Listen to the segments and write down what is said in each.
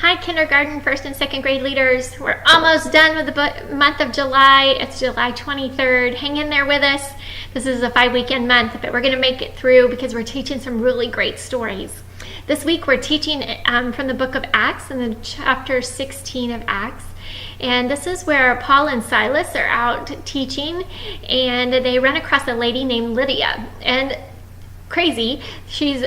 Hi, kindergarten, first and second grade leaders. We're almost done with the month of July. It's July 23rd. Hang in there with us. This is a 5-weekend month, but we're going to make it through because we're teaching some really great stories. This week we're teaching from the book of Acts, in the chapter 16 of Acts. And this is where Paul and Silas are out teaching, and they run across a lady named Lydia. And crazy, she's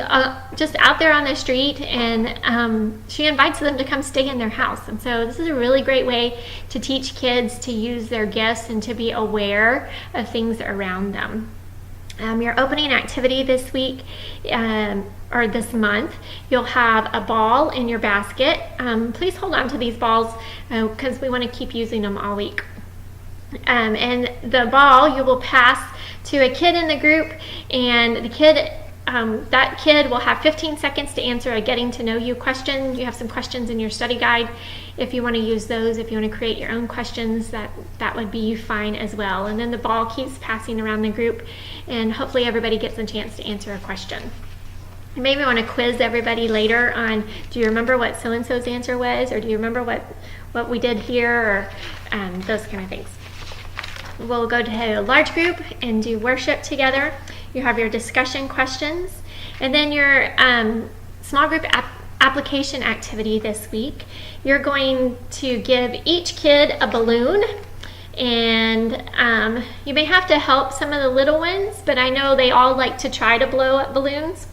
just out there on the street, and she invites them to come stay in their house. And so this is a really great way to teach kids to use their gifts and to be aware of things around them. Your opening activity this week or this month, you'll have a ball in your basket. Please hold on to these balls because we want to keep using them all week. And the ball you will pass to a kid in the group, and the kid, that kid will have 15 seconds to answer a getting to know you question. You have some questions in your study guide. If you want to use those, if you want to create your own questions, that would be fine as well. And then the ball keeps passing around the group, and hopefully everybody gets a chance to answer a question. You maybe want to quiz everybody later on, do you remember what so-and-so's answer was, or do you remember what we did here, or those kind of things. We'll go to a large group and do worship together. You have your discussion questions, and then your small group application activity this week. You're going to give each kid a balloon, and you may have to help some of the little ones, but I know they all like to try to blow up balloons.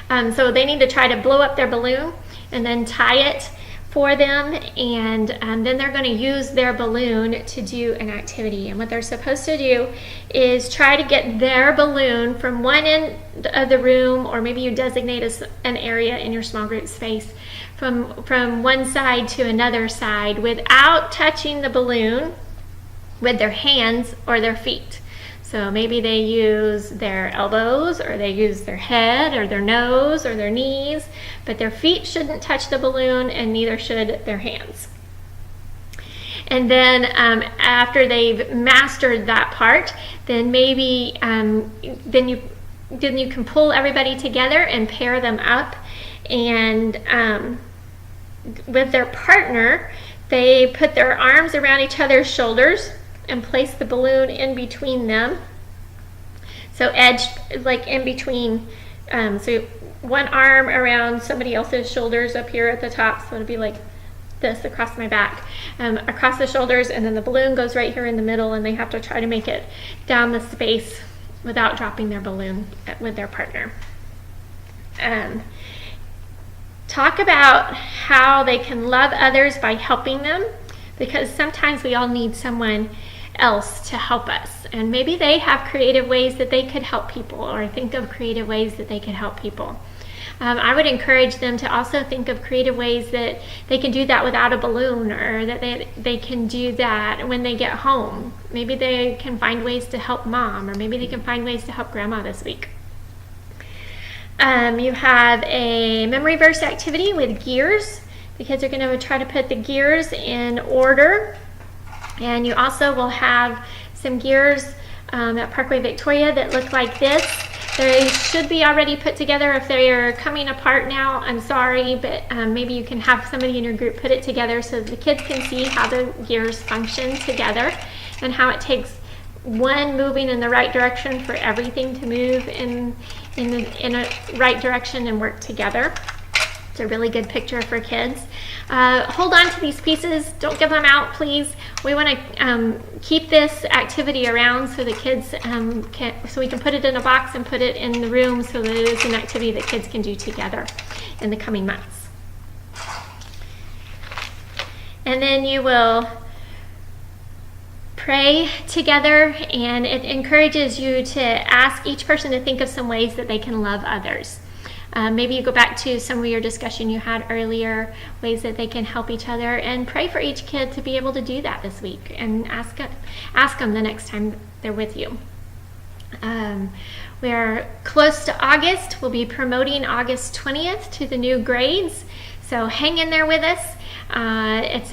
So they need to try to blow up their balloon and then tie it for them, and then they're going to use their balloon to do an activity. And what they're supposed to do is try to get their balloon from one end of the room, or maybe you designate an area in your small group space, from one side to another side without touching the balloon with their hands or their feet. So maybe they use their elbows, or they use their head or their nose or their knees, but their feet shouldn't touch the balloon, and neither should their hands. And then after they've mastered that part, then maybe then you can pull everybody together and pair them up, and with their partner, they put their arms around each other's shoulders and place the balloon in between them. So edged, like in between, so one arm around somebody else's shoulders up here at the top, so it'll be like this across my back, across the shoulders, and then the balloon goes right here in the middle, and they have to try to make it down the space without dropping their balloon with their partner. Talk about how they can love others by helping them, because sometimes we all need someone else to help us, and maybe they have creative ways that they could help people, or think of creative ways that they could help people. I would encourage them to also think of creative ways that they can do that without a balloon, or that they can do that when they get home. Maybe they can find ways to help mom, or maybe they can find ways to help grandma this week. You have a memory verse activity with gears. The kids are going to try to put the gears in order. And you also will have some gears at Parkway Victoria that look like this. They should be already put together. If they are coming apart now, I'm sorry, but maybe you can have somebody in your group put it together so the kids can see how the gears function together, and how it takes one moving in the right direction for everything to move in a right direction and work together. It's a really good picture for kids. Hold on to these pieces. Don't give them out, please. We want to keep this activity around so the kids so we can put it in a box and put it in the room, so that it's an activity that kids can do together in the coming months. And then you will pray together, and it encourages you to ask each person to think of some ways that they can love others. Maybe you go back to some of your discussion you had earlier, ways that they can help each other, and pray for each kid to be able to do that this week, and ask them the next time they're with you. We're close to August. We'll be promoting August 20th to the new grades, so hang in there with us. It's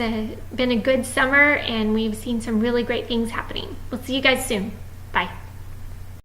been a good summer, and we've seen some really great things happening. We'll see you guys soon. Bye.